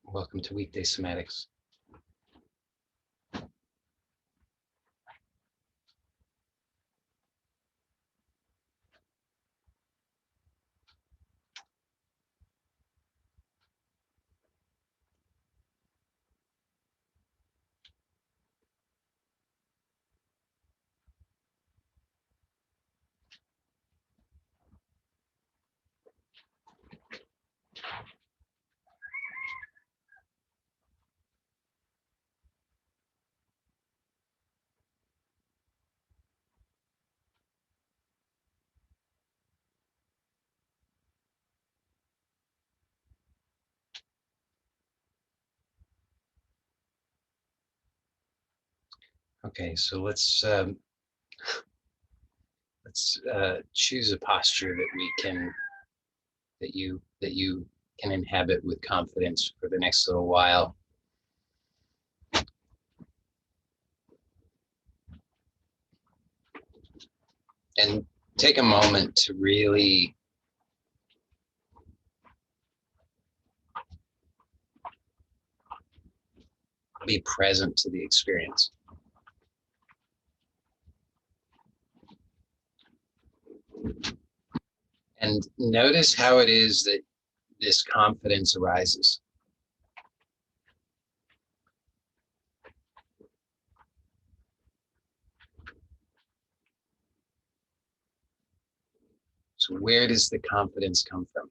Welcome to Weekday Somatics. Okay, so let's choose a posture that we can that you can inhabit with confidence for the next little while. And take a moment to really be present to the experience. And notice how it is that this confidence arises. So where does the confidence come from?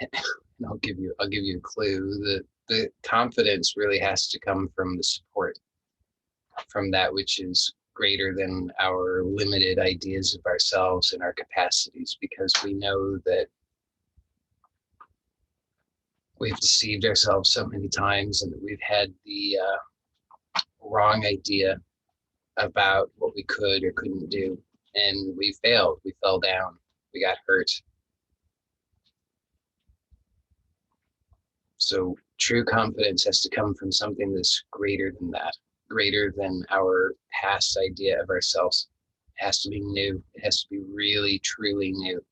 And I'll give you a clue. The confidence really has to come from the support, from that which is greater than our limited ideas of ourselves and our capacities, because we know that we've deceived ourselves so many times and that we've had the wrong idea about what we could or couldn't do. And we failed, we fell down, we got hurt. So true confidence has to come from something that's greater than that, greater than our past idea of ourselves. It has to be new. It has to be really, truly new.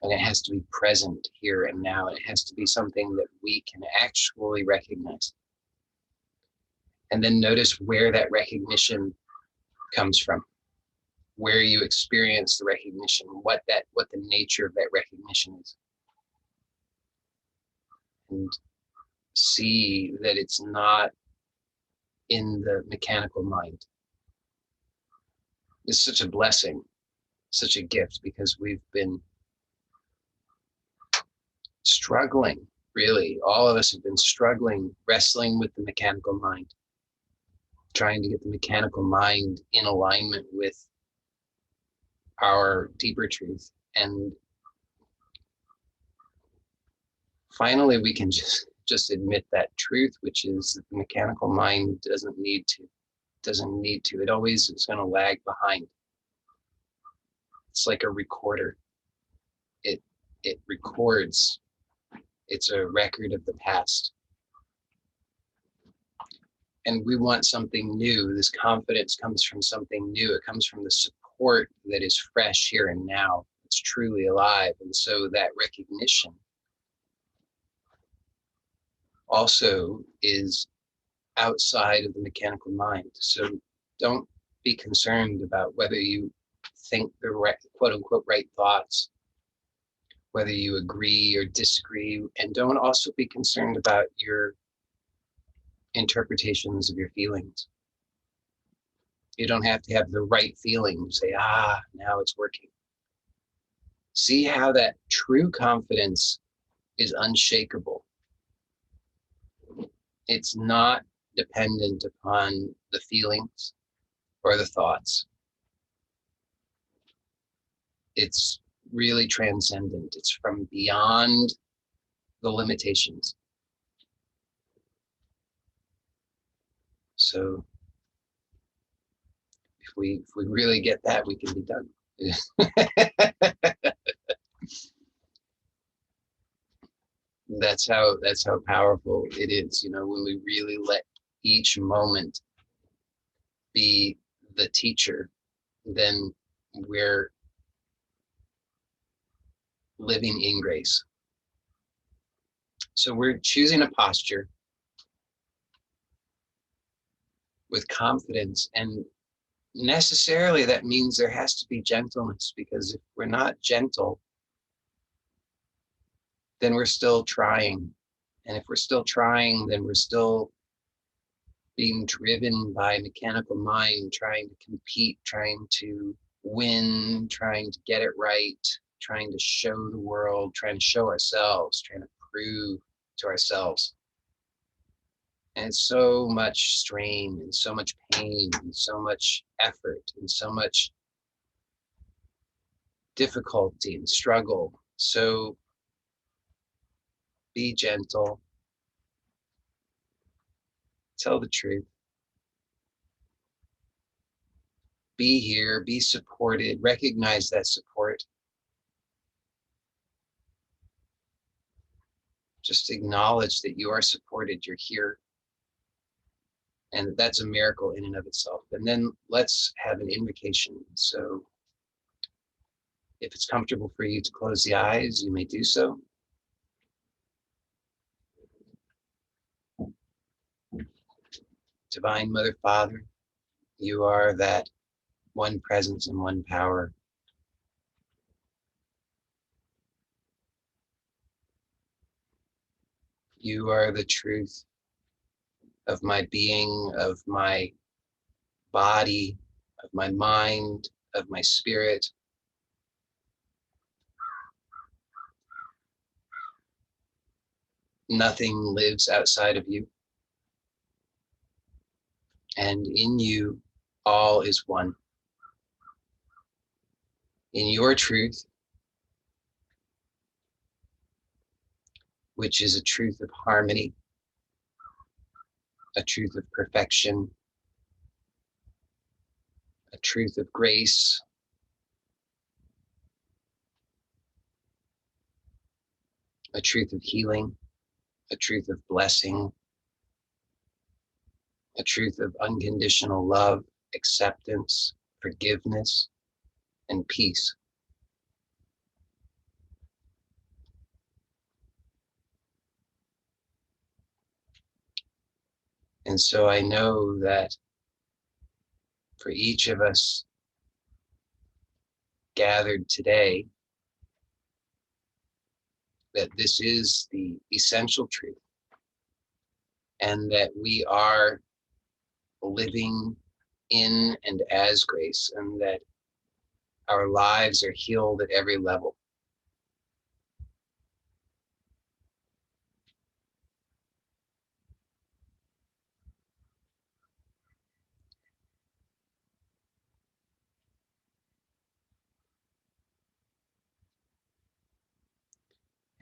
And it has to be present here and now. And it has to be something that we can actually recognize. And then notice where that recognition comes from, where you experience the recognition, what the nature of that recognition is. And see that it's not in the mechanical mind. It's such a blessing, such a gift, because we've been struggling, really. All of us have been struggling, wrestling with the mechanical mind, trying to get the mechanical mind in alignment with our deeper truth. And finally, we can just admit that truth, which is that the mechanical mind doesn't need to. It always is going to lag behind. It's like a recorder. It records. It's a record of the past. And we want something new. This confidence comes from something new. It comes from the support that is fresh here and now. It's truly alive. And so that recognition also is outside of the mechanical mind. So don't be concerned about whether you think the right, quote unquote, right thoughts, whether you agree or disagree. And don't also be concerned about your interpretations of your feelings. You don't have to have the right feeling. Say, now it's working. See how that true confidence is unshakable. It's not dependent upon the feelings or the thoughts. It's really transcendent. It's from beyond the limitations. So if we really get that, we can be done. That's how powerful it is, when we really let each moment be the teacher, then we're living in grace. So we're choosing a posture with confidence, and necessarily that means there has to be gentleness, because if we're not gentle, then we're still trying. And if we're still trying, then we're still being driven by a mechanical mind, trying to compete, trying to win, trying to get it right, trying to show the world, trying to show ourselves, trying to prove to ourselves. And it's so much strain and so much pain and so much effort and so much difficulty and struggle. So be gentle, tell the truth, be here, be supported, recognize that support. Just acknowledge that you are supported, you're here. And that's a miracle in and of itself. And then let's have an invocation. So if it's comfortable for you to close the eyes, you may do so. Divine Mother, Father, you are that one presence and one power. You are the truth of my being, of my body, of my mind, of my spirit. Nothing lives outside of you. And in you, all is one. In your truth, which is a truth of harmony, a truth of perfection, a truth of grace, a truth of healing, a truth of blessing, a truth of unconditional love, acceptance, forgiveness, and peace. And so I know that for each of us gathered today, that this is the essential truth, and that we are living in and as grace, and that our lives are healed at every level.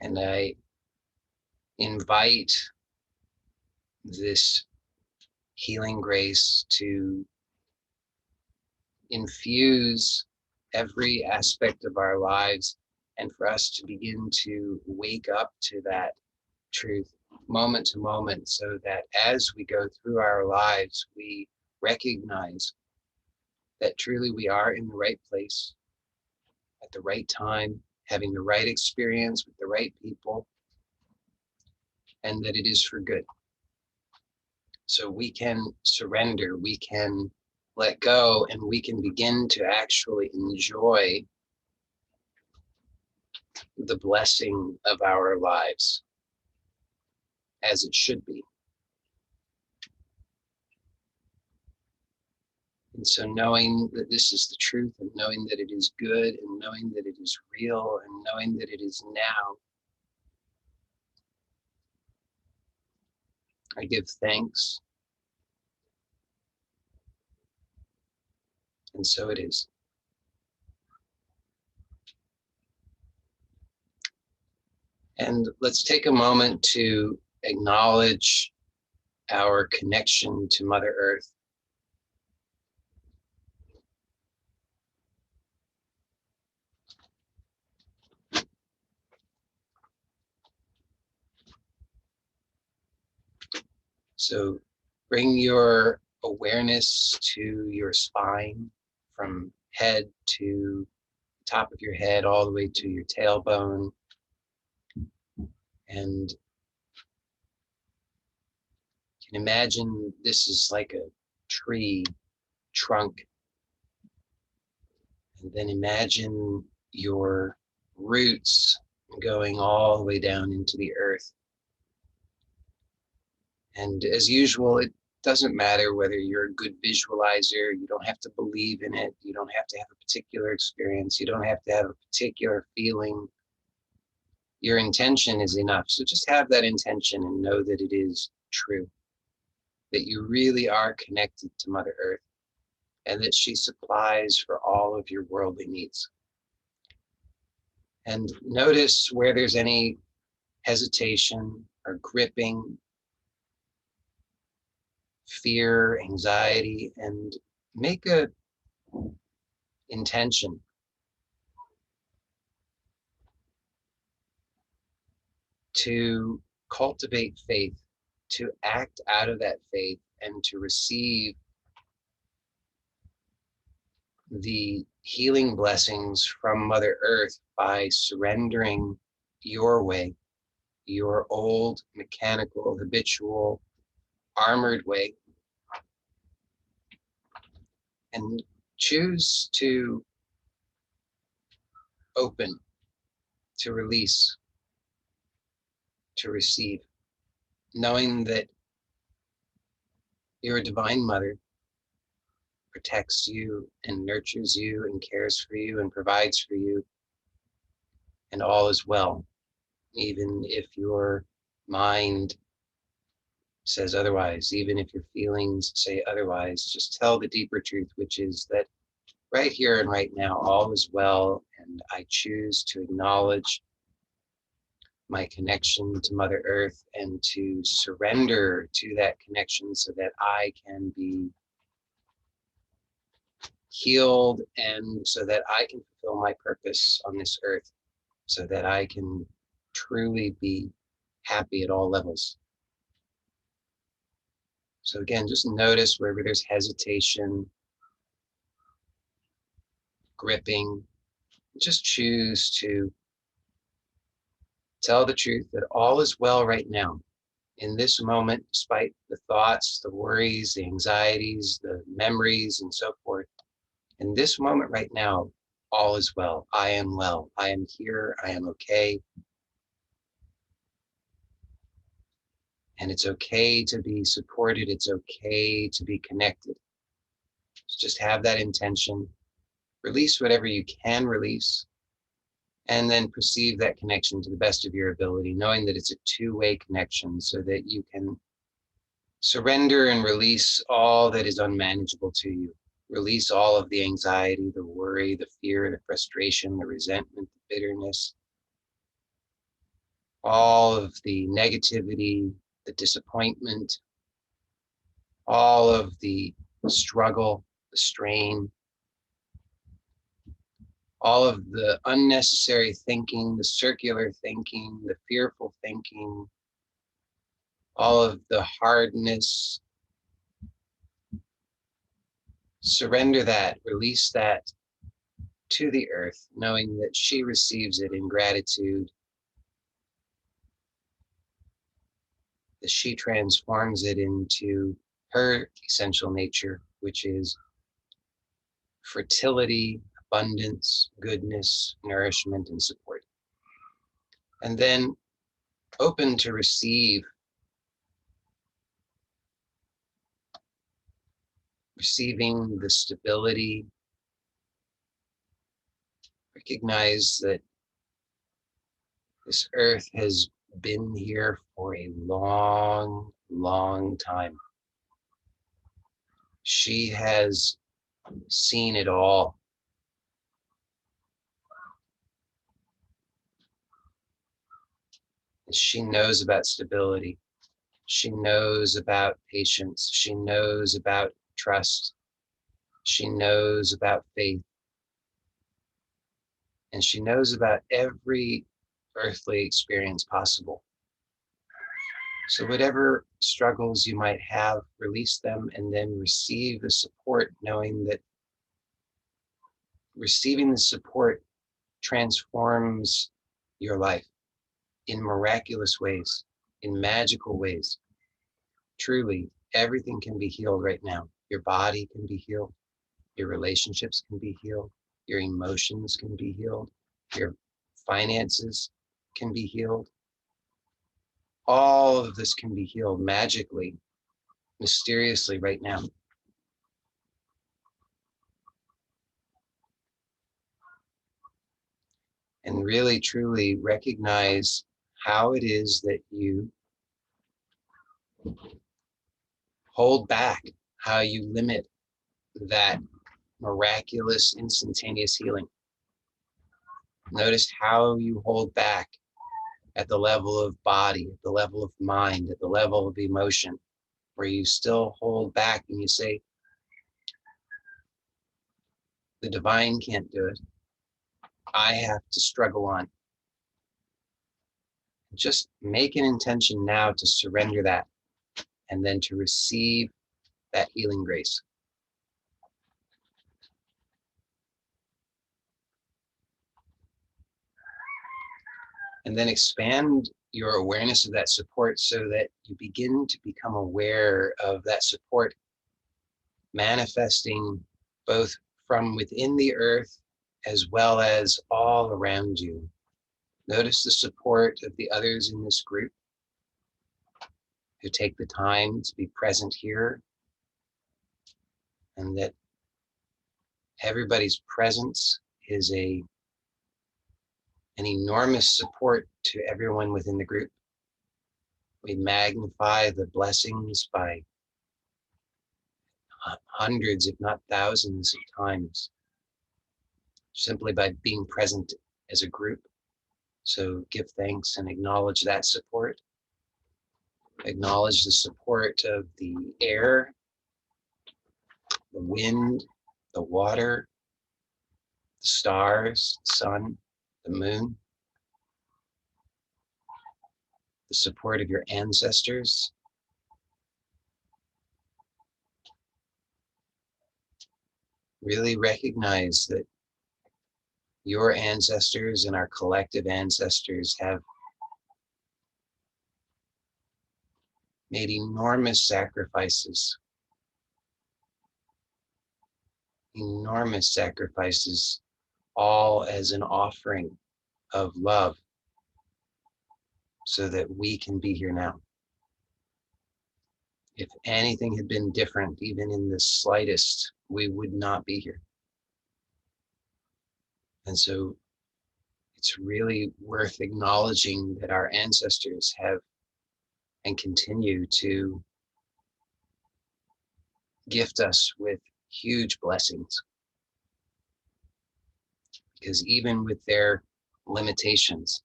And I invite this healing grace to infuse every aspect of our lives, and for us to begin to wake up to that truth moment to moment, so that as we go through our lives, we recognize that truly we are in the right place at the right time, having the right experience with the right people, and that it is for good. So we can surrender, we can let go, and we can begin to actually enjoy the blessing of our lives as it should be. And so knowing that this is the truth, and knowing that it is good, and knowing that it is real, and knowing that it is now, I give thanks. And so it is. And let's take a moment to acknowledge our connection to Mother Earth. So bring your awareness to your spine, from head to top of your head all the way to your tailbone. And you can imagine this is like a tree trunk. And then imagine your roots going all the way down into the earth. And as usual, it doesn't matter whether you're a good visualizer, you don't have to believe in it, you don't have to have a particular experience, you don't have to have a particular feeling. Your intention is enough. So just have that intention and know that it is true, that you really are connected to Mother Earth and that she supplies for all of your worldly needs. And notice where there's any hesitation or gripping, fear, anxiety, and make a intention to cultivate faith, to act out of that faith, and to receive the healing blessings from Mother Earth by surrendering your way, your old, mechanical, habitual, armored way, and choose to open, to release, to receive, knowing that your Divine Mother protects you and nurtures you and cares for you and provides for you, and all is well, even if your mind says otherwise, even if your feelings say otherwise. Just tell the deeper truth, which is that right here and right now, all is well, and I choose to acknowledge my connection to Mother Earth and to surrender to that connection so that I can be healed and so that I can fulfill my purpose on this earth, so that I can truly be happy at all levels. So again, just notice wherever there's hesitation, gripping, just choose to tell the truth that all is well right now. In this moment, despite the thoughts, the worries, the anxieties, the memories, and so forth, in this moment right now, all is well. I am well. I am here. I am okay. And it's okay to be supported. It's okay to be connected. Just have that intention. Release whatever you can release. And then perceive that connection to the best of your ability, knowing that it's a two-way connection so that you can surrender and release all that is unmanageable to you. Release all of the anxiety, the worry, the fear, the frustration, the resentment, the bitterness, all of the negativity, the disappointment, all of the struggle, the strain, all of the unnecessary thinking, the circular thinking, the fearful thinking, all of the hardness. Surrender that, release that to the earth, knowing that she receives it in gratitude, that she transforms it into her essential nature, which is fertility, abundance, goodness, nourishment, and support. And then open to receive, receiving the stability. Recognize that this earth has been here for a long, long time. She has seen it all. She knows about stability. She knows about patience. She knows about trust. She knows about faith. And she knows about every earthly experience possible. So whatever struggles you might have, release them and then receive the support, knowing that receiving the support transforms your life in miraculous ways, in magical ways. Truly, everything can be healed right now. Your body can be healed. Your relationships can be healed. Your emotions can be healed. Your finances can be healed. All of this can be healed magically, mysteriously right now. And really, truly recognize how it is that you hold back, how you limit that miraculous, instantaneous healing. Notice how you hold back at the level of body, at the level of mind, at the level of emotion, where you still hold back and you say, the divine can't do it. I have to struggle on. Just make an intention now to surrender that and then to receive that healing grace. And then expand your awareness of that support so that you begin to become aware of that support manifesting both from within the earth as well as all around you. Notice the support of the others in this group who take the time to be present here, and that everybody's presence is an enormous support to everyone within the group. We magnify the blessings by hundreds, if not thousands of times, simply by being present as a group. So give thanks and acknowledge that support. Acknowledge the support of the air, the wind, the water, the stars, the sun, the moon, the support of your ancestors. Really recognize that your ancestors and our collective ancestors have made enormous sacrifices, all as an offering of love so that we can be here now. If anything had been different, even in the slightest, we would not be here. And so it's really worth acknowledging that our ancestors have and continue to gift us with huge blessings. Because even with their limitations,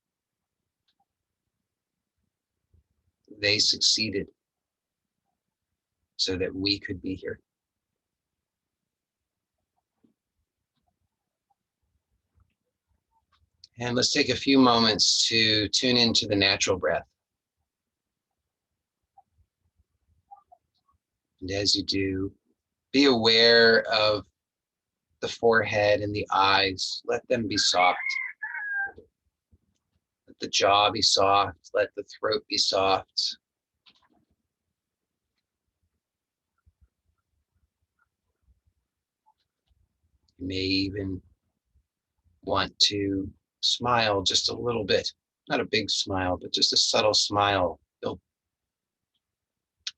they succeeded so that we could be here. And let's take a few moments to tune into the natural breath. And as you do, be aware of the forehead and the eyes. Let them be soft. Let the jaw be soft. Let the throat be soft. You may even want to smile just a little bit. Not a big smile, but just a subtle smile. You'll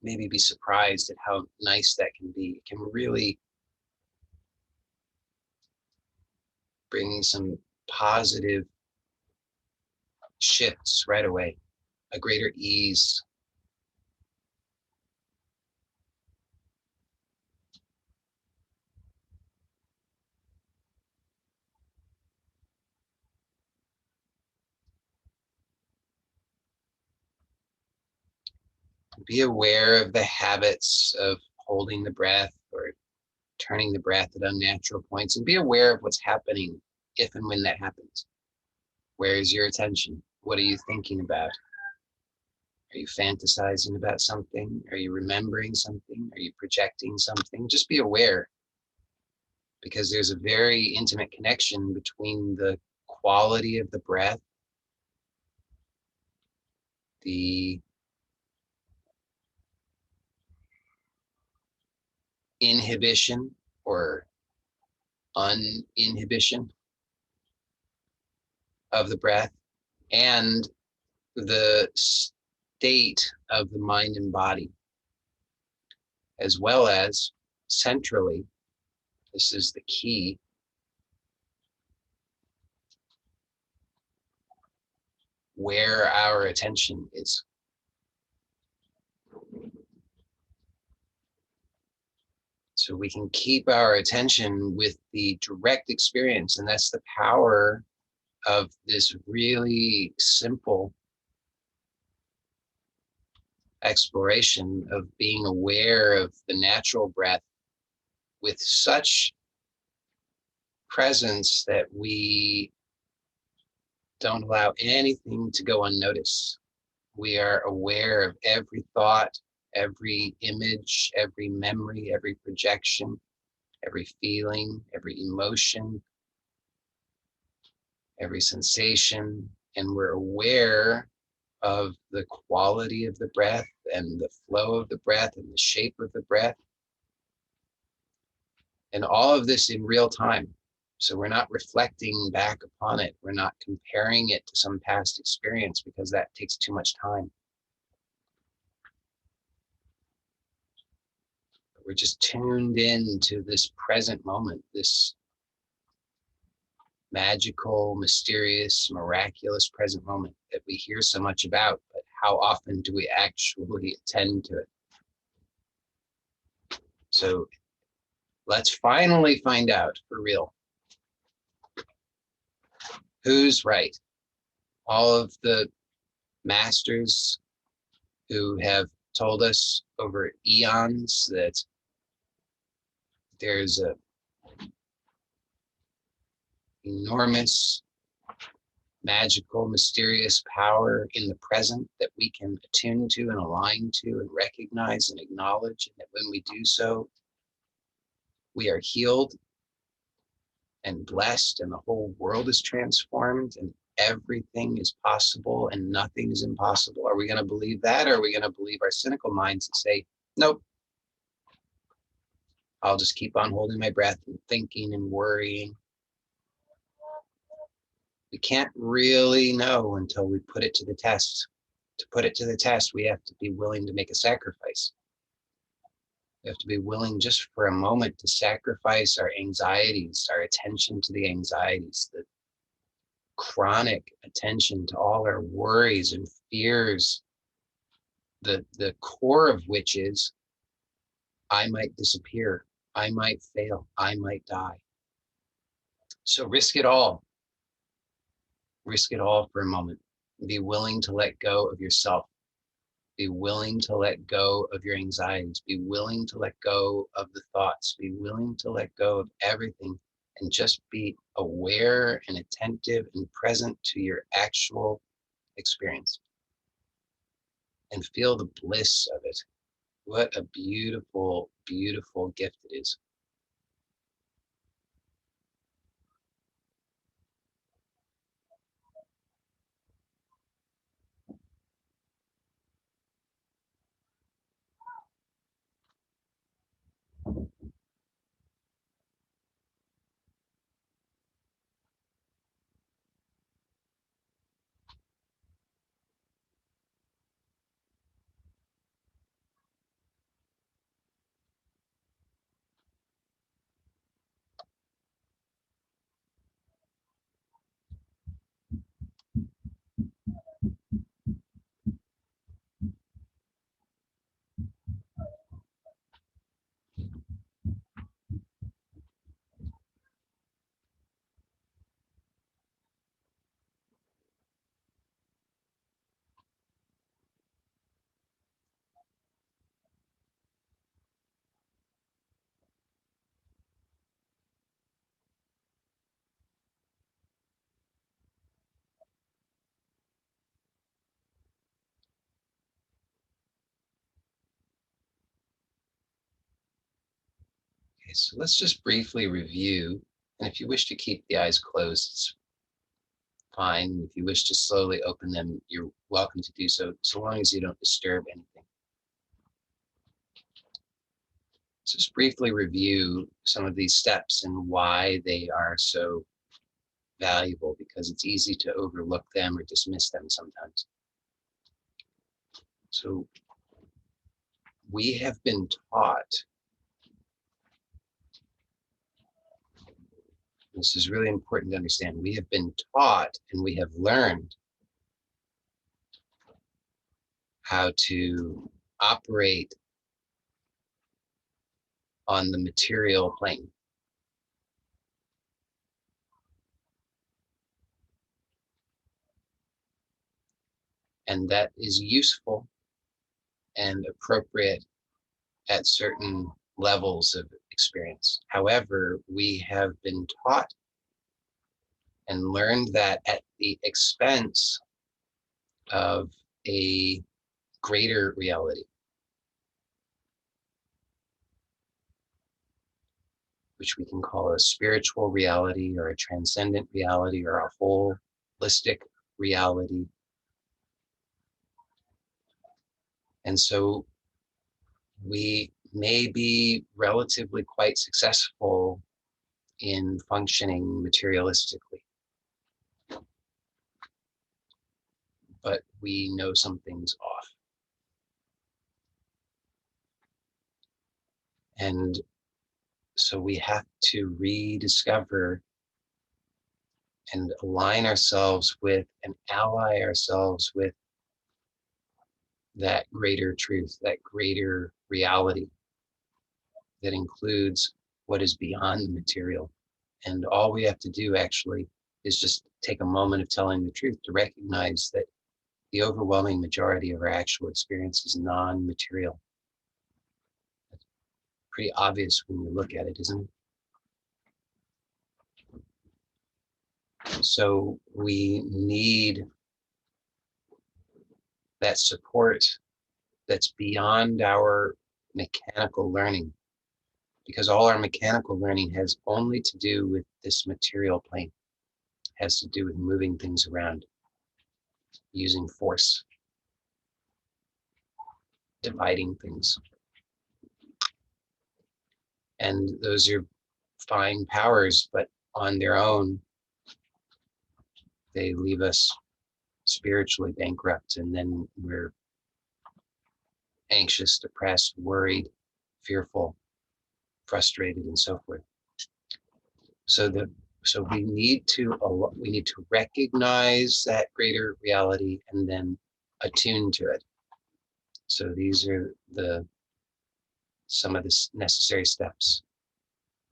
maybe be surprised at how nice that can be. It can really bring some positive shifts right away, a greater ease. Be aware of the habits of holding the breath or turning the breath at unnatural points, and be aware of what's happening if and when that happens. Where is your attention? What are you thinking about? Are you fantasizing about something? Are you remembering something? Are you projecting something? Just be aware, because there's a very intimate connection between the quality of the breath, the inhibition or uninhibition of the breath, and the state of the mind and body, as well as centrally, this is the key, where our attention is. So we can keep our attention with the direct experience, and that's the power of this really simple exploration of being aware of the natural breath with such presence that we don't allow anything to go unnoticed. We are aware of every thought, every image, every memory, every projection, every feeling, every emotion, every sensation, and we're aware of the quality of the breath and the flow of the breath and the shape of the breath. And all of this in real time. So we're not reflecting back upon it. We're not comparing it to some past experience because that takes too much time. We're just tuned in to this present moment, this magical, mysterious, miraculous present moment that we hear so much about, but how often do we actually attend to it? So let's finally find out for real who's right. All of the masters who have told us over eons that there's a enormous, magical, mysterious power in the present that we can attune to and align to and recognize and acknowledge, and that when we do so, we are healed and blessed, and the whole world is transformed, and everything is possible and nothing is impossible. Are we going to believe that, or are we going to believe our cynical minds and say, nope, I'll just keep on holding my breath and thinking and worrying? We can't really know until we put it to the test. To put it to the test, we have to be willing to make a sacrifice. We have to be willing just for a moment to sacrifice our anxieties, our attention to the anxieties, the chronic attention to all our worries and fears, the core of which is, I might disappear, I might fail, I might die. So risk it all. Risk it all for a moment. Be willing to let go of yourself. Be willing to let go of your anxieties. Be willing to let go of the thoughts. Be willing to let go of everything and just be aware and attentive and present to your actual experience. And feel the bliss of it. What a beautiful, beautiful gift it is. Okay, so let's just briefly review. And if you wish to keep the eyes closed, it's fine. If you wish to slowly open them, you're welcome to do so, so long as you don't disturb anything. So just briefly review some of these steps and why they are so valuable, because it's easy to overlook them or dismiss them sometimes. So we have been taught, this is really important to understand, we have been taught and we have learned how to operate on the material plane. And that is useful and appropriate at certain levels of experience. However, we have been taught and learned that at the expense of a greater reality, which we can call a spiritual reality or a transcendent reality or a holistic reality. And so we may be relatively quite successful in functioning materialistically, but we know something's off. And so we have to rediscover and align ourselves with and ally ourselves with that greater truth, that greater reality that includes what is beyond the material. And all we have to do actually is just take a moment of telling the truth to recognize that the overwhelming majority of our actual experience is non-material. That's pretty obvious when you look at it, isn't it? So we need that support that's beyond our mechanical learning, because all our mechanical learning has only to do with this material plane. It has to do with moving things around, using force, dividing things. And those are fine powers, but on their own, they leave us spiritually bankrupt, and then we're anxious, depressed, worried, fearful, frustrated, and so forth. So we need to recognize that greater reality and then attune to it. So these are some of the necessary steps,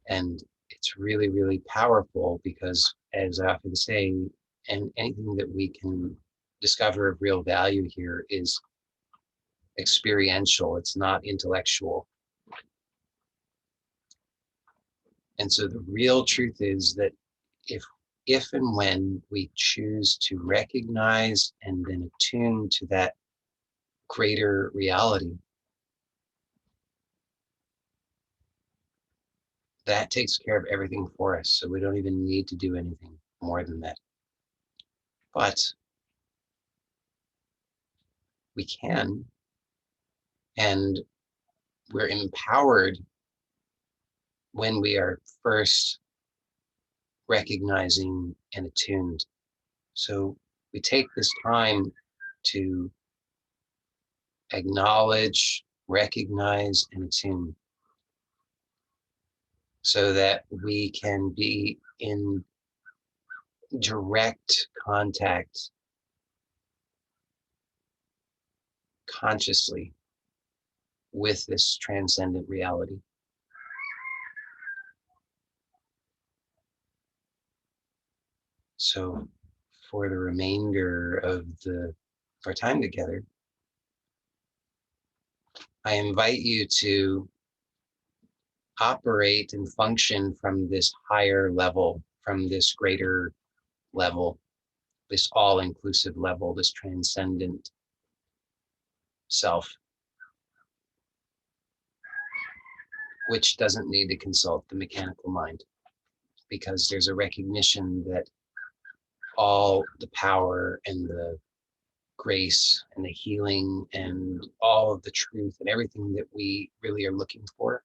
and it's really, really powerful because, as I often say, and anything that we can discover of real value here is experiential. It's not intellectual. And so the real truth is that if and when we choose to recognize and then attune to that greater reality, that takes care of everything for us. So we don't even need to do anything more than that. But we can, and we're empowered when we are first recognizing and attuned. So we take this time to acknowledge, recognize, and attune so that we can be in direct contact consciously with this transcendent reality. So for the remainder of our time together, I invite you to operate and function from this higher level, from this greater level, this all-inclusive level, this transcendent self, which doesn't need to consult the mechanical mind, because there's a recognition that all the power and the grace and the healing and all of the truth and everything that we really are looking for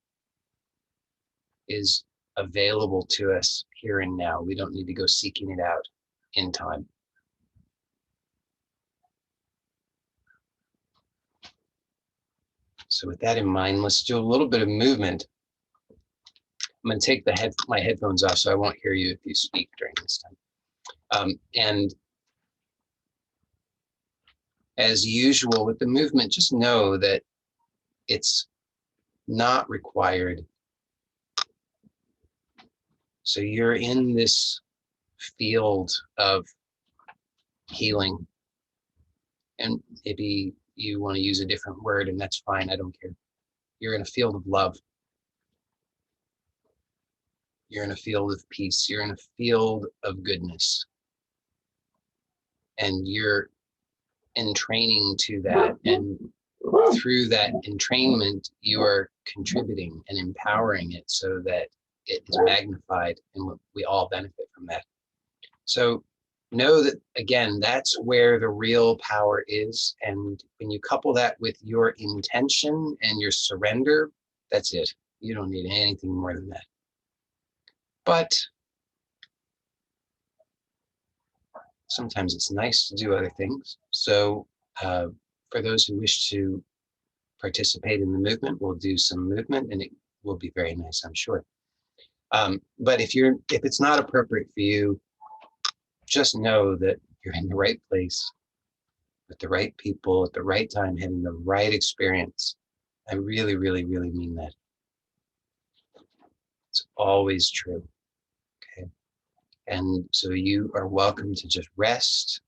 is available to us here and now. We don't need to go seeking it out in time. So with that in mind, let's do a little bit of movement. I'm going to take my headphones off so I won't hear you if you speak during this time. And as usual with the movement, just know that it's not required. So you're in this field of healing, and maybe you want to use a different word, and that's fine. I don't care. You're in a field of love. You're in a field of peace. You're in a field of goodness. And you're entraining to that. And through that entrainment, you are contributing and empowering it so that it is magnified and we all benefit from that. So know that, again, that's where the real power is. And when you couple that with your intention and your surrender, that's it. You don't need anything more than that. But sometimes it's nice to do other things. So for those who wish to participate in the movement, we'll do some movement, and it will be very nice, I'm sure. But if it's not appropriate for you, just know that you're in the right place with the right people at the right time, having the right experience. I really, really, really mean that. It's always true. Okay. And so you are welcome to just rest.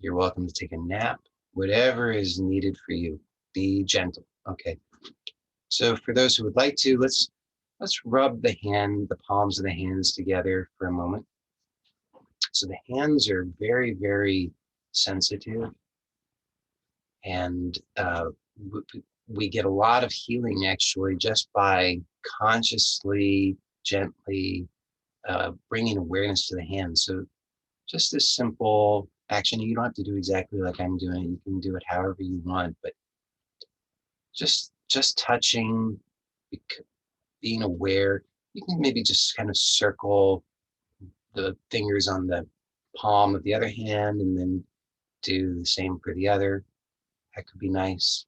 You're welcome to take a nap, whatever is needed for you. Be gentle. Okay. So for those who would like to, let's rub the palms of the hands together for a moment. So the hands are very, very sensitive, and we get a lot of healing actually just by consciously, gently bringing awareness to the hands. So just this simple action. You don't have to do exactly like I'm doing. You can do it however you want, but just touching, being aware. You can maybe just kind of circle the fingers on the palm of the other hand and then do the same for the other. That could be nice.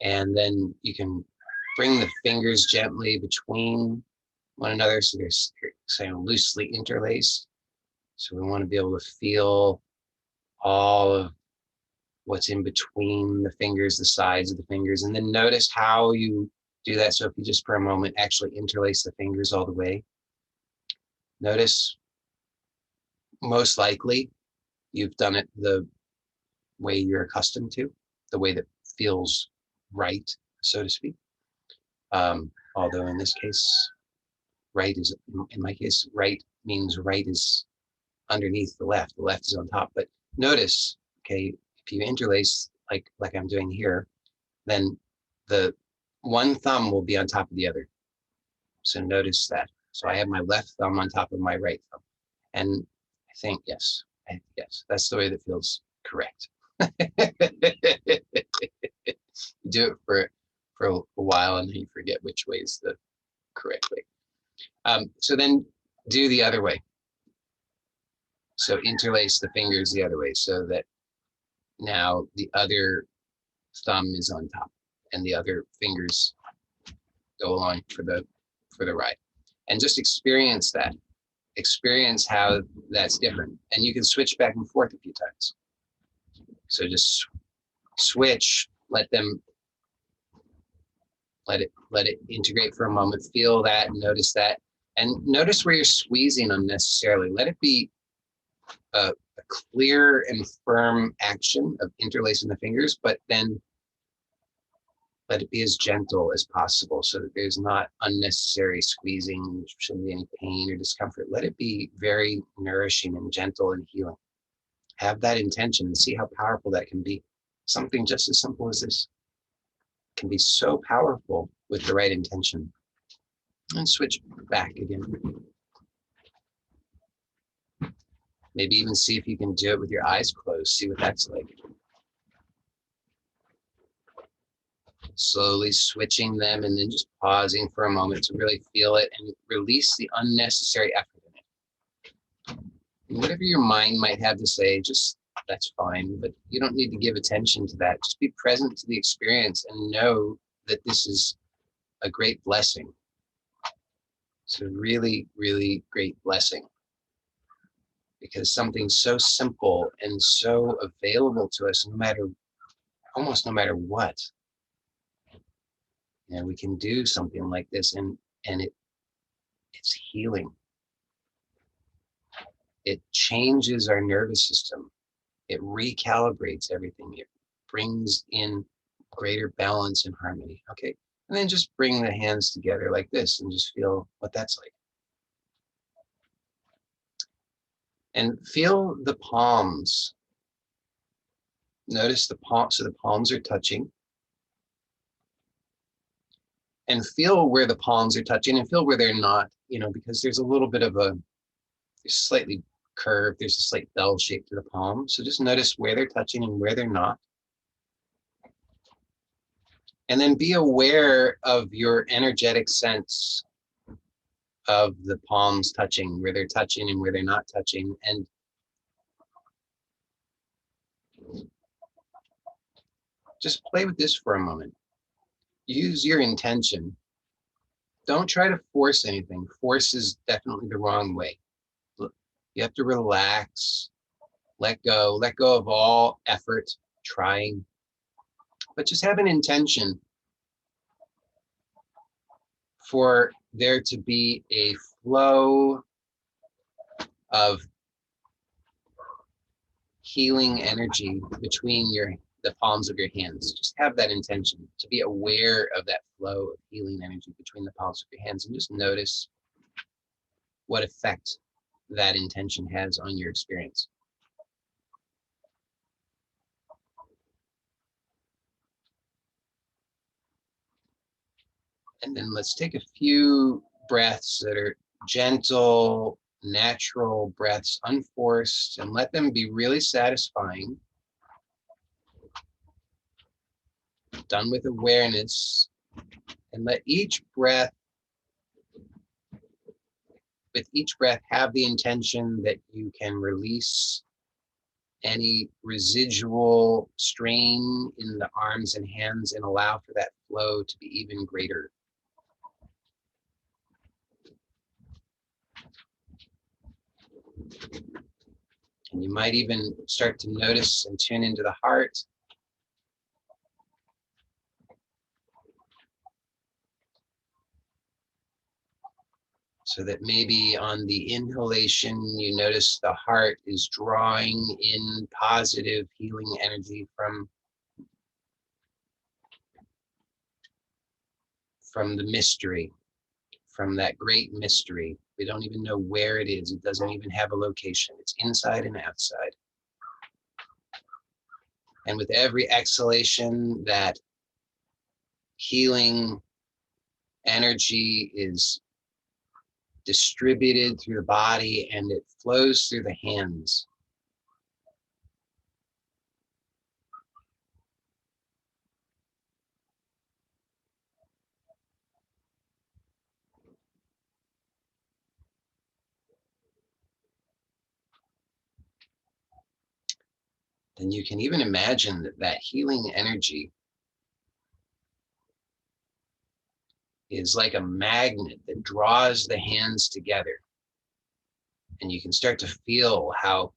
And then you can bring the fingers gently between one another so they're kind of loosely interlaced. So we want to be able to feel all of what's in between the fingers, the sides of the fingers, and then notice how you do that. So if you just for a moment actually interlace the fingers all the way, notice most likely you've done it the way you're accustomed to, the way that feels right, so to speak. Although in this case, right is, in my case, right means right is underneath the left is on top. But notice, okay, if you interlace like I'm doing here, then the one thumb will be on top of the other. So notice that. So I have my left thumb on top of my right thumb. And I think, yes, that's the way that feels correct. Do it for a while and then you forget which way is the correct way. So then do the other way. So interlace the fingers the other way so that now the other thumb is on top and the other fingers go along for the ride. And just experience that. Experience how that's different. And you can switch back and forth a few times. So just switch, let it integrate for a moment, feel that, notice that, and notice where you're squeezing unnecessarily. Let it be a clear and firm action of interlacing the fingers, but then let it be as gentle as possible so that there's not unnecessary squeezing, there shouldn't be any pain or discomfort. Let it be very nourishing and gentle and healing. Have that intention and see how powerful that can be. Something just as simple as this can be so powerful with the right intention. And switch back again. Maybe even see if you can do it with your eyes closed. See what that's like. Slowly switching them and then just pausing for a moment to really feel it and release the unnecessary effort in it. And whatever your mind might have to say, just that's fine, but you don't need to give attention to that. Just be present to the experience and know that this is a great blessing. It's a really, really great blessing, because something so simple and so available to us, almost no matter what, we can do something like this, and it's healing. It changes our nervous system. It recalibrates everything. It brings in greater balance and harmony. Okay, and then just bring the hands together like this and just feel what that's like. And feel the palms. Notice the palms, so the palms are touching. And feel where the palms are touching and feel where they're not, because there's a little bit of there's slightly curved, there's a slight bell shape to the palm. So just notice where they're touching and where they're not. And then be aware of your energetic sense of the palms touching, where they're touching and where they're not touching. And just play with this for a moment. Use your intention. Don't try to force anything. Force is definitely the wrong way. You have to relax, let go of all effort, trying, but just have an intention for there to be a flow of healing energy between the palms of your hands. Just have that intention to be aware of that flow of healing energy between the palms of your hands, and just notice what effect that intention has on your experience. And then let's take a few breaths that are gentle, natural breaths, unforced, and let them be really satisfying. Done with awareness, and let each breath, with each breath, have the intention that you can release any residual strain in the arms and hands and allow for that flow to be even greater. And you might even start to notice and tune into the heart. So that maybe on the inhalation, you notice the heart is drawing in positive healing energy from the mystery, from that great mystery. We don't even know where it is. It doesn't even have a location. It's inside and outside. And with every exhalation, that healing energy is distributed through the body and it flows through the hands. And you can even imagine that healing energy is like a magnet that draws the hands together. And you can start to feel how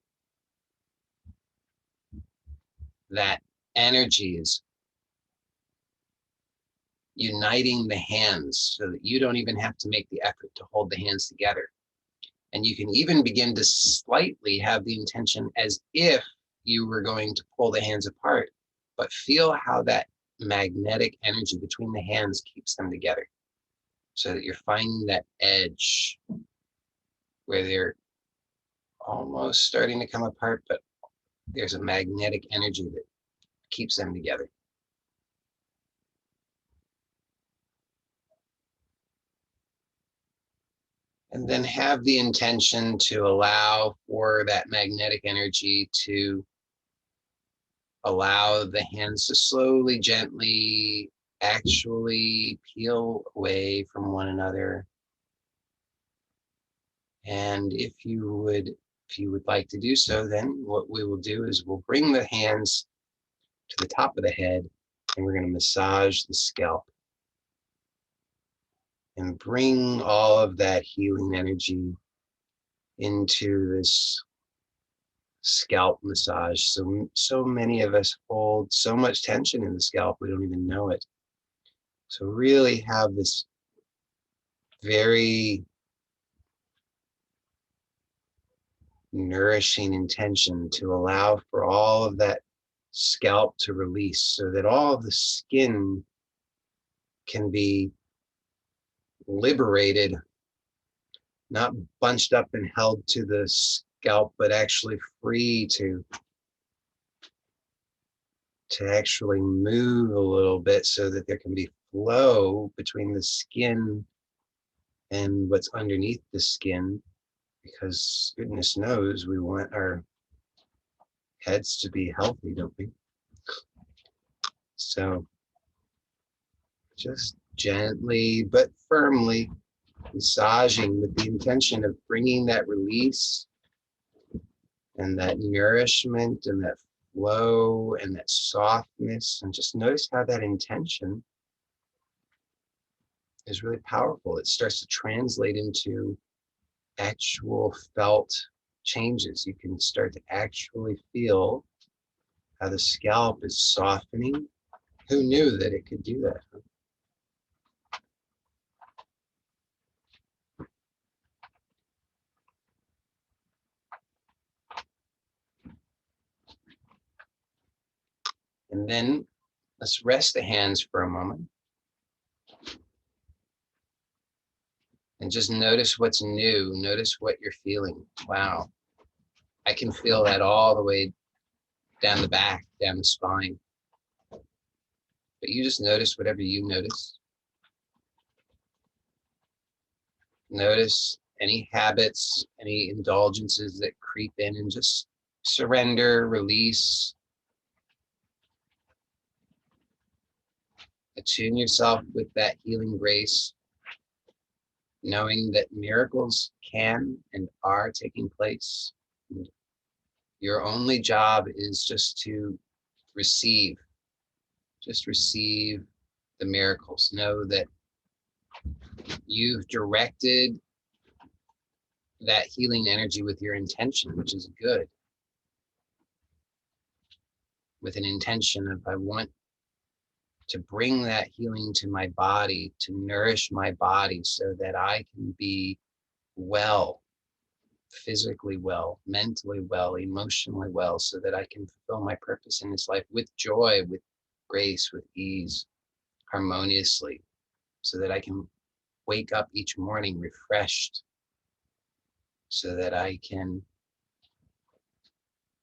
that energy is uniting the hands so that you don't even have to make the effort to hold the hands together. And you can even begin to slightly have the intention as if you were going to pull the hands apart, but feel how that magnetic energy between the hands keeps them together, so that you're finding that edge where they're almost starting to come apart, but there's a magnetic energy that keeps them together. And then have the intention to allow for that magnetic energy to allow the hands to slowly, gently, actually peel away from one another. And if you would like to do so, then what we will do is we'll bring the hands to the top of the head and we're going to massage the scalp and bring all of that healing energy into this scalp massage. So many of us hold so much tension in the scalp, we don't even know it. So really have this very nourishing intention to allow for all of that scalp to release so that all of the skin can be liberated, not bunched up and held to the scalp, but actually free to actually move a little bit so that there can be flow between the skin and what's underneath the skin, because goodness knows we want our heads to be healthy, don't we? So just gently but firmly massaging with the intention of bringing that release and that nourishment and that flow and that softness, and just notice how that intention is really powerful. It starts to translate into actual felt changes. You can start to actually feel how the scalp is softening. Who knew that it could do that? And then let's rest the hands for a moment and just notice what's new. Notice what you're feeling. Wow, I can feel that all the way down the back, down the spine. But you just notice whatever you notice. Notice any habits, any indulgences that creep in, and just surrender, release. Attune yourself with that healing grace, knowing that miracles can and are taking place. And your only job is just to receive, just receive the miracles. Know that you've directed that healing energy with your intention, which is good. With an intention of, I want to bring that healing to my body, to nourish my body so that I can be well, physically well, mentally well, emotionally well, so that I can fulfill my purpose in this life with joy, with grace, with ease, harmoniously, so that I can wake up each morning refreshed, so that I can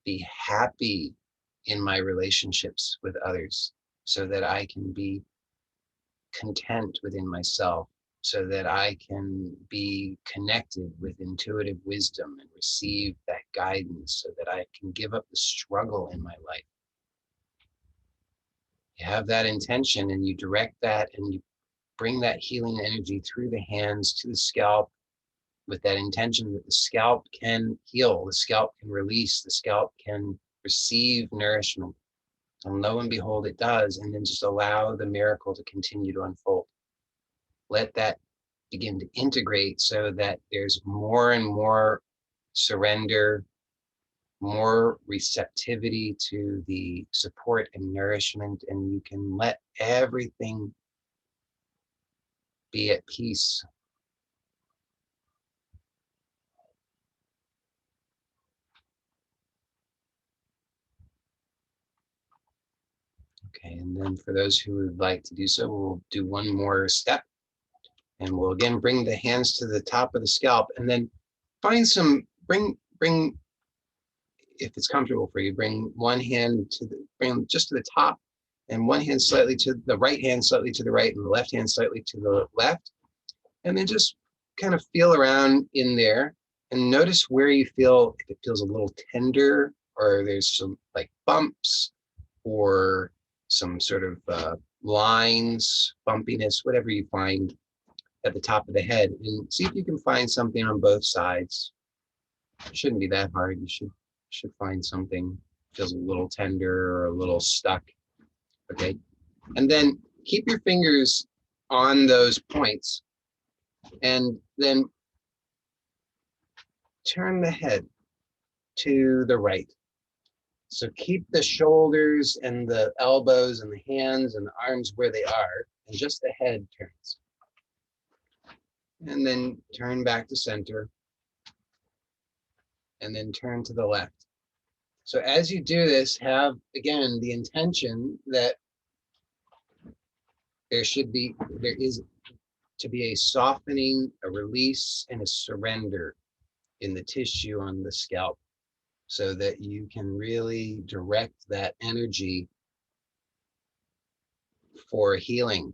be happy in my relationships with others, so that I can be content within myself, so that I can be connected with intuitive wisdom and receive that guidance, so that I can give up the struggle in my life. You have that intention and you direct that and you bring that healing energy through the hands to the scalp with that intention that the scalp can heal, the scalp can release, the scalp can receive nourishment. And lo and behold, it does. And then just allow the miracle to continue to unfold. Let that begin to integrate so that there's more and more surrender, more receptivity to the support and nourishment, and you can let everything be at peace. Okay, and then for those who would like to do so, we'll do one more step. And we'll again bring the hands to the top of the scalp, and then find some, bring, if it's comfortable for you, bring one hand to the, bring just to the top, and one hand slightly to the right hand, slightly to the right, and the left hand slightly to the left. And then just kind of feel around in there and notice where you feel, if it feels a little tender or there's some like bumps or some sort of lines, bumpiness, whatever you find at the top of the head, and see if you can find something on both sides. It shouldn't be that hard. You should find something feels a little tender or a little stuck. Okay, and then keep your fingers on those points, and then turn the head to the right. So keep the shoulders and the elbows and the hands and the arms where they are, and just the head turns. And then turn back to center, and then turn to the left. So as you do this, have, again, the intention that there is to be a softening, a release, and a surrender in the tissue on the scalp, so that you can really direct that energy for healing.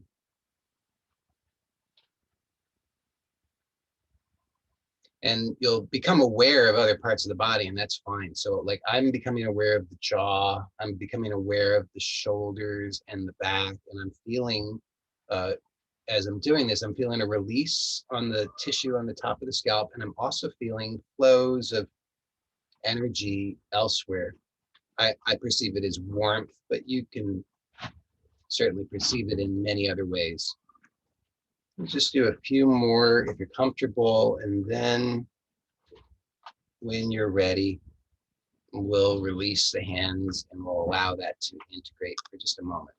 And you'll become aware of other parts of the body, and that's fine. So like I'm becoming aware of the jaw, I'm becoming aware of the shoulders and the back, and I'm feeling, as I'm doing this, I'm feeling a release on the tissue on the top of the scalp, and I'm also feeling flows of energy elsewhere. I perceive it as warmth, but you can certainly perceive it in many other ways. Just do a few more if you're comfortable, and then when you're ready, we'll release the hands and we'll allow that to integrate for just a moment.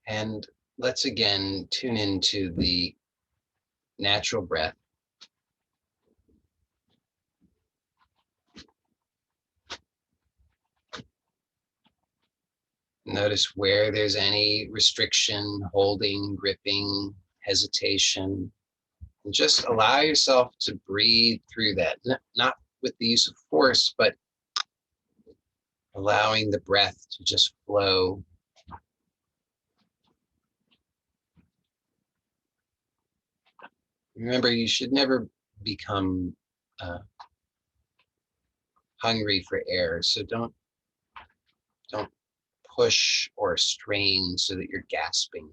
And let's again tune into the natural breath. Notice where there's any restriction, holding, gripping, hesitation. And just allow yourself to breathe through that, not with the use of force, but allowing the breath to just flow. Remember, you should never become hungry for air, so don't push or strain so that you're gasping.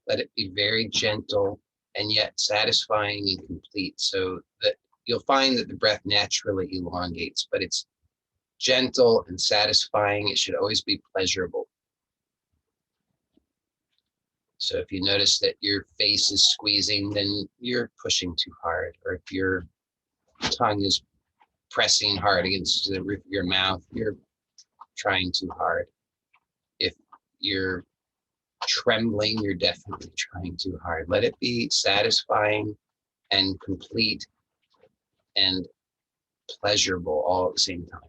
Let it be very gentle and yet satisfying and complete, so that you'll find that the breath naturally elongates, but it's gentle and satisfying. It should always be pleasurable. So if you notice that your face is squeezing, then you're pushing too hard. Or if your tongue is pressing hard against the roof of your mouth, you're trying too hard. If you're trembling, you're definitely trying too hard. Let it be satisfying and complete and pleasurable all at the same time.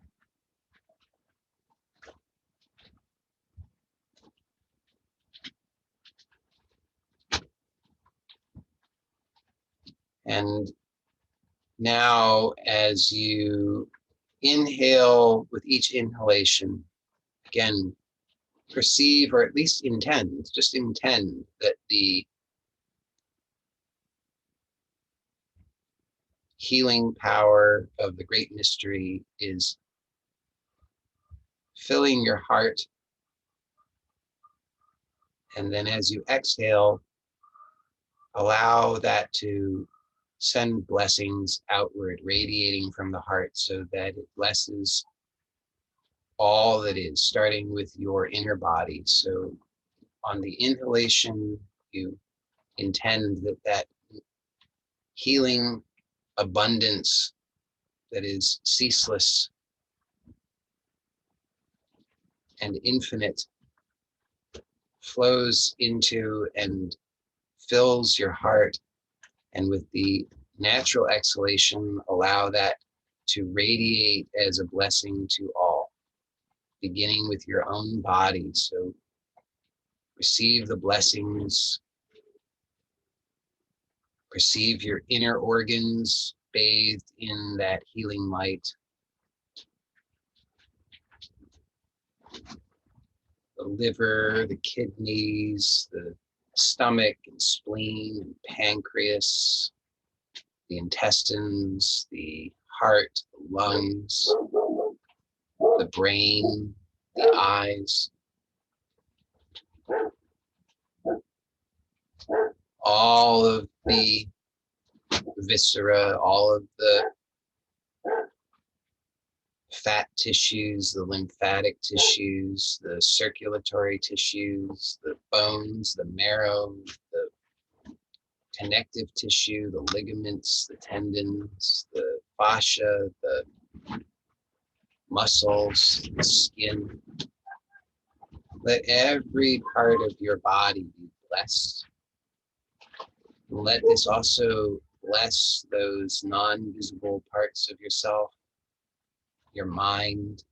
And now as you inhale, with each inhalation, again, perceive, or at least intend, just intend that the healing power of the great mystery is filling your heart. And then as you exhale, allow that to send blessings outward, radiating from the heart, so that it blesses all that is, starting with your inner body. So on the inhalation, you intend that that healing abundance that is ceaseless and infinite flows into and fills your heart And with the natural exhalation, allow that to radiate as a blessing to all, beginning with your own body. So receive the blessings, perceive your inner organs bathed in that healing light. The liver, the kidneys, the stomach and spleen and pancreas, the intestines, the heart, the lungs, the brain, the eyes, all of the viscera, all of the fat tissues, the lymphatic tissues, the circulatory tissues, the bones, the marrow, the connective tissue, the ligaments, the tendons, the fascia, the muscles, the skin. Let every part of your body be blessed. Let this also bless those non-visible parts of yourself, your mind,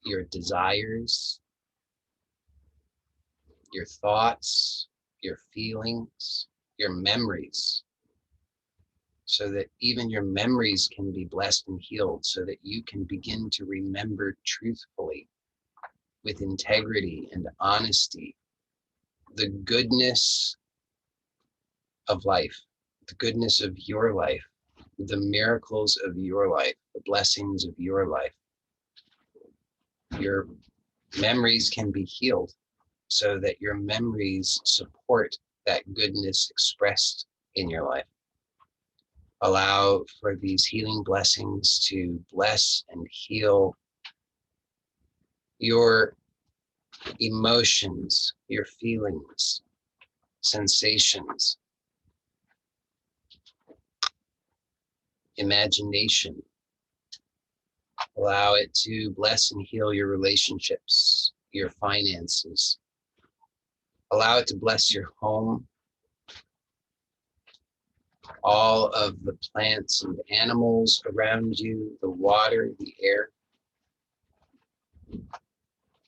your desires, your thoughts, your feelings, your memories, so that even your memories can be blessed and healed, so that you can begin to remember truthfully, with integrity and honesty, the goodness of life, the goodness of your life, the miracles of your life, the blessings of your life. Your memories can be healed so that your memories support that goodness expressed in your life. Allow for these healing blessings to bless and heal your emotions, your feelings, sensations, imagination. Allow it to bless and heal your relationships, your finances. Allow it to bless your home, all of the plants and animals around you, the water, the air.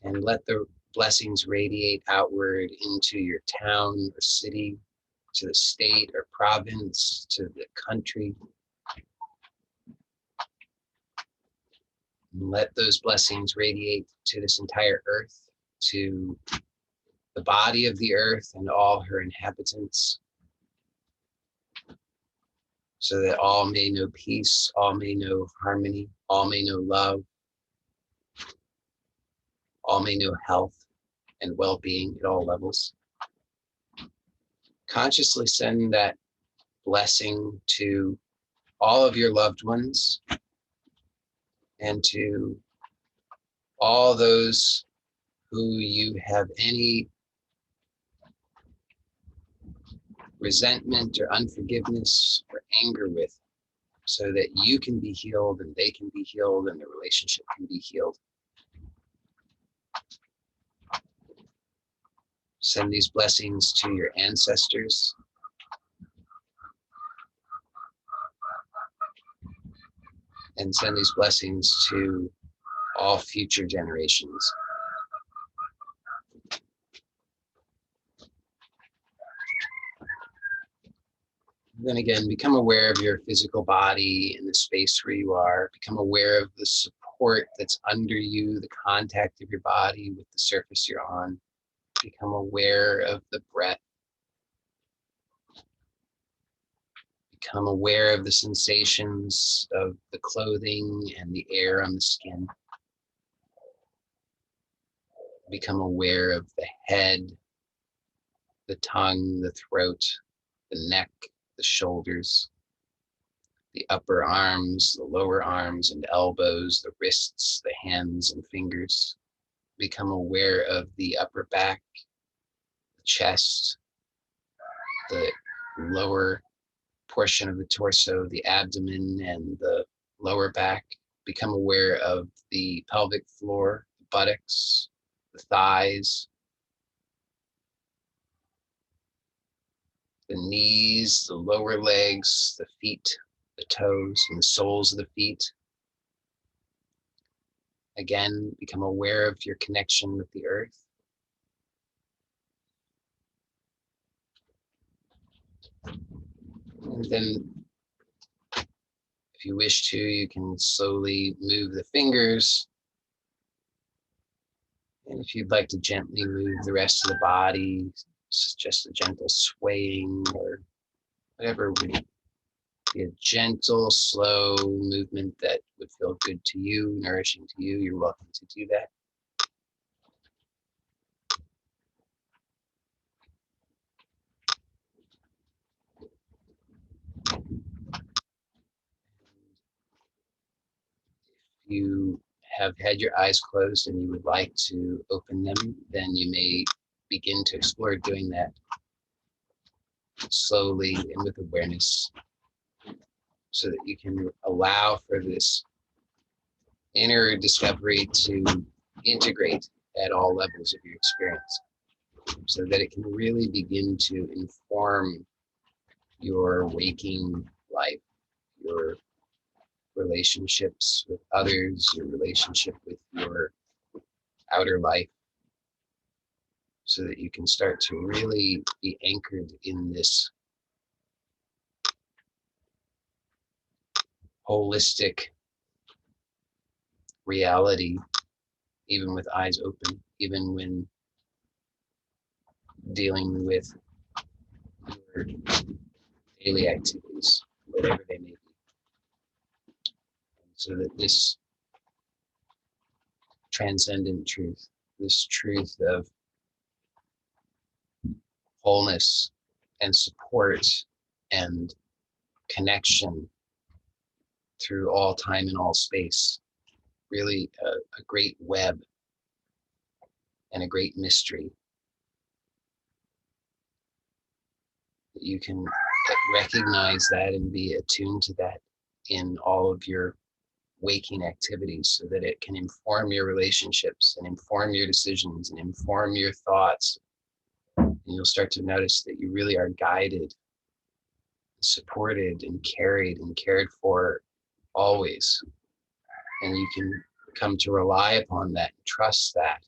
And let the blessings radiate outward into your town or city, to the state or province, to the country. And let those blessings radiate to this entire earth, to the body of the earth and all her inhabitants, so that all may know peace, all may know harmony, all may know love, all may know health and well-being at all levels. Consciously send that blessing to all of your loved ones and to all those who you have any resentment or unforgiveness or anger with, so that you can be healed and they can be healed and the relationship can be healed. Send these blessings to your ancestors. And send these blessings to all future generations. Then again, become aware of your physical body and the space where you are. Become aware of the support that's under you, the contact of your body with the surface you're on. Become aware of the breath. Become aware of the sensations of the clothing and the air on the skin. Become aware of the head, the tongue, the throat, the neck, the shoulders, the upper arms, the lower arms and elbows, the wrists, the hands and fingers. Become aware of the upper back, the chest, the lower portion of the torso, the abdomen and the lower back. Become aware of the pelvic floor, the buttocks, the thighs, the knees, the lower legs, the feet, the toes, and the soles of the feet. Again, become aware of your connection with the earth. And then, if you wish to, you can slowly move the fingers. And if you'd like to gently move the rest of the body, just a gentle swaying or whatever would be a gentle, slow movement that would feel good to you, nourishing to you, you're welcome to do that. If you have had your eyes closed and you would like to open them, then you may begin to explore doing that slowly and with awareness, so that you can allow for this inner discovery to integrate at all levels of your experience, so that it can really begin to inform your waking life, your relationships with others, your relationship with your outer life, so that you can start to really be anchored in this holistic reality, even with eyes open, even when dealing with your daily activities, whatever they may be. So that this transcendent truth, this truth of wholeness and support and connection through all time and all space, really a great web and a great mystery, that you can recognize that and be attuned to that in all of your waking activities, so that it can inform your relationships and inform your decisions and inform your thoughts. And you'll start to notice that you really are guided, supported, and carried and cared for always. And you can come to rely upon that and trust that.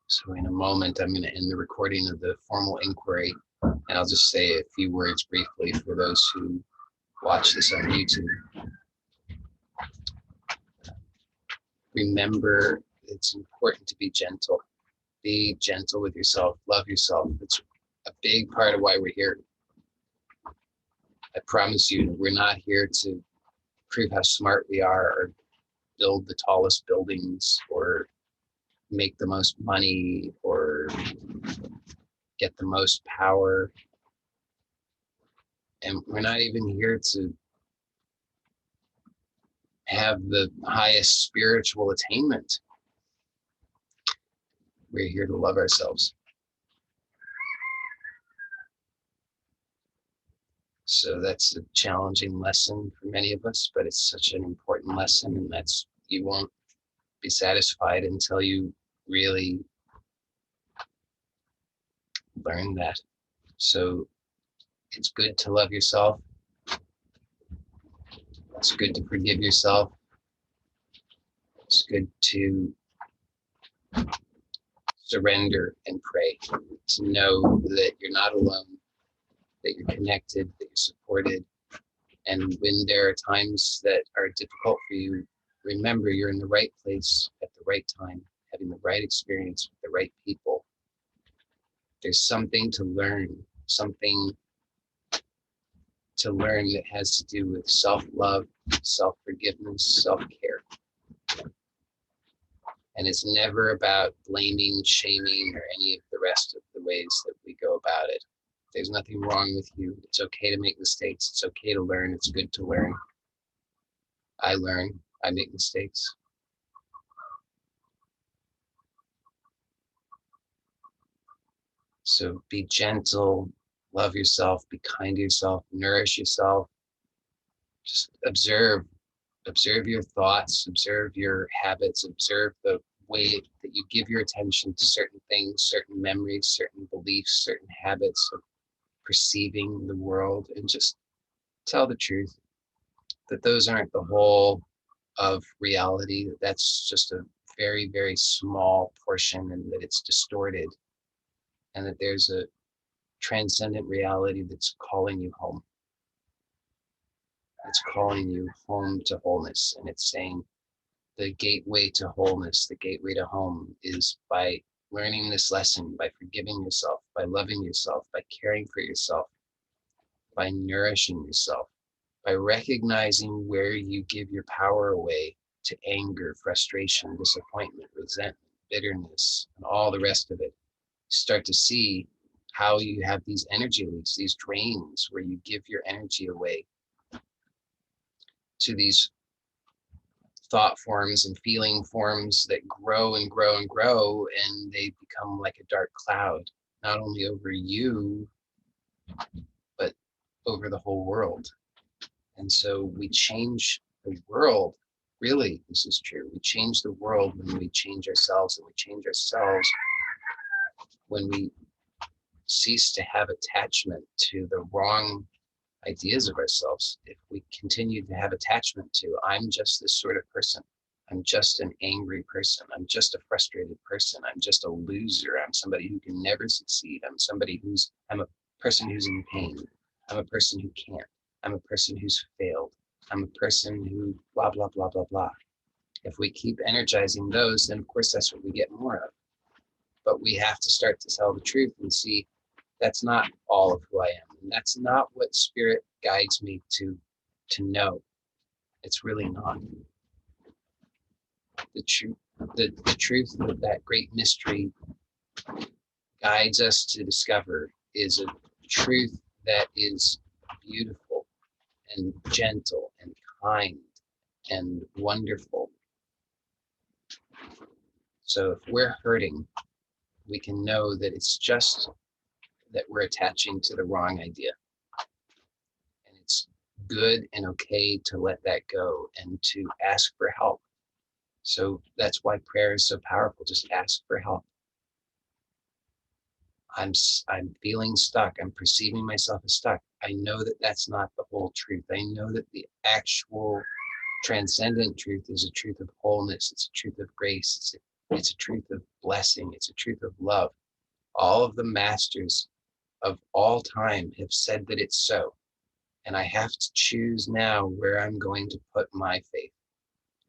So in a moment, I'm going to end the recording of the formal inquiry, and I'll just say a few words briefly for those who watch this on YouTube. Remember, it's important to be gentle. Be gentle with yourself. Love yourself. It's a big part of why we're here. I promise you, we're not here to prove how smart we are, or build the tallest buildings, or make the most money, or get the most power. And we're not even here to have the highest spiritual attainment. We're here to love ourselves. So that's a challenging lesson for many of us, but it's such an important lesson, and that's, you won't be satisfied until you really learn that. So it's good to love yourself. It's good to forgive yourself. It's good to surrender and pray, to know that you're not alone, that you're connected, that you're supported. And when there are times that are difficult for you, remember you're in the right place at the right time, having the right experience with the right people. There's something to learn, something to learn that has to do with self-love, self-forgiveness, self-care. And it's never about blaming, shaming, or any of the rest of the ways that we go about it. There's nothing wrong with you. It's okay to make mistakes. It's okay to learn. It's good to learn. I learn. I make mistakes. So be gentle, love yourself, be kind to yourself, nourish yourself. Just observe Observe your thoughts, observe your habits, observe the way that you give your attention to certain things, certain memories, certain beliefs, certain habits of perceiving the world, and just tell the truth that those aren't the whole of reality. That's just a very, very small portion, and that it's distorted, and that there's a transcendent reality that's calling you home. It's calling you home to wholeness, and it's saying the gateway to wholeness, the gateway to home, is by learning this lesson, by forgiving yourself, by loving yourself, by caring for yourself, by nourishing yourself, by recognizing where you give your power away to anger, frustration, disappointment, resentment, bitterness, and all the rest of it. You start to see how you have these energy leaks, these drains where you give your energy away to these thought forms and feeling forms that grow and grow and grow, and they become like a dark cloud, not only over you, but over the whole world. And so we change the world. Really, this is true. We change the world when we change ourselves, and we change ourselves when we cease to have attachment to the wrong ideas of ourselves. If we continue to have attachment to, I'm just this sort of person, I'm just an angry person, I'm just a frustrated person, I'm just a loser, I'm somebody who can never succeed, I'm a person who's in pain, I'm a person who can't, I'm a person who's failed, I'm a person who blah, blah, blah, blah, blah. If we keep energizing those, then of course that's what we get more of. But we have to start to tell the truth and see that's not all of who I am. And that's not what spirit guides me to know. It's really not. The truth, the truth of that great mystery guides us to discover is a truth that is beautiful and gentle and kind and wonderful. So if we're hurting, we can know that it's just that we're attaching to the wrong idea. And it's good and okay to let that go and to ask for help. So that's why prayer is so powerful. Just ask for help. I'm feeling stuck. I'm perceiving myself as stuck. I know that that's not the whole truth. I know that the actual transcendent truth is a truth of wholeness. It's a truth of grace. It's a truth of blessing. It's a truth of love. All of the masters of all time have said that it's so. And I have to choose now where I'm going to put my faith.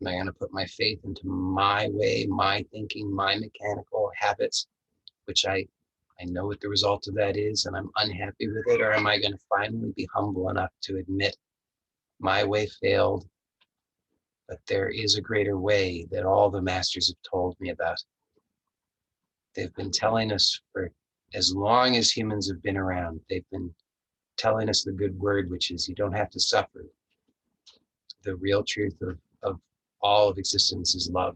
Am I going to put my faith into my way, my thinking, my mechanical habits, which I know what the result of that is and I'm unhappy with it? Or am I going to finally be humble enough to admit my way failed, but there is a greater way that all the masters have told me about? They've been telling us for as long as humans have been around. They've been telling us the good word, which is you don't have to suffer. The real truth of all of existence is love.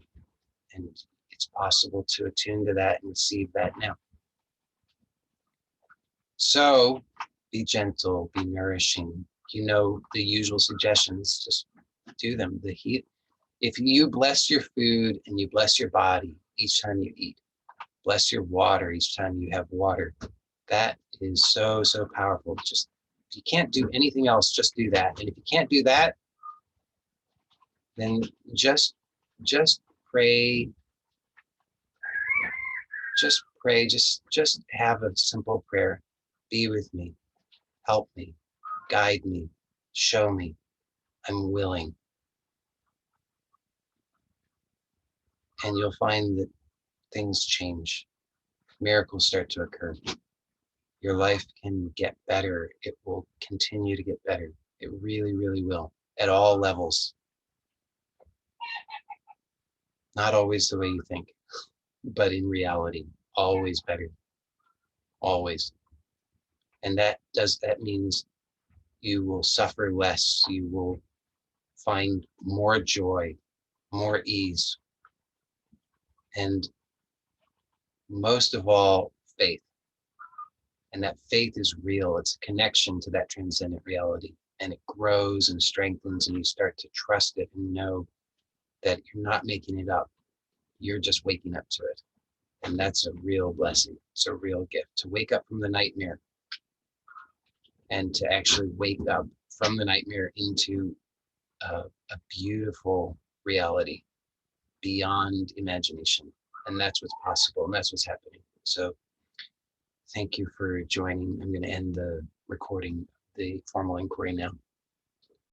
And it's possible to attune to that and receive that now. So be gentle, be nourishing. You know the usual suggestions, just do them. If you bless your food and you bless your body each time you eat, bless your water each time you have water, that is so, so powerful. Just, if you can't do anything else, just do that. And if you can't do that, then just pray. Just pray, just have a simple prayer. Be with me, help me, guide me, show me, I'm willing. And you'll find that things change. Miracles start to occur. Your life can get better. It will continue to get better. It really, really will, at all levels. Not always the way you think, but in reality, always better, always. And that means you will suffer less. You will find more joy, more ease, and most of all, faith. And that faith is real. It's a connection to that transcendent reality. and it grows and strengthens, and you start to trust it and know that you're not making it up. You're just waking up to it. And that's a real blessing. It's a real gift to wake up from the nightmare and to actually wake up from the nightmare into a beautiful reality beyond imagination. And that's what's possible, and that's what's happening. So thank you for joining. I'm going to end the recording, the formal inquiry now.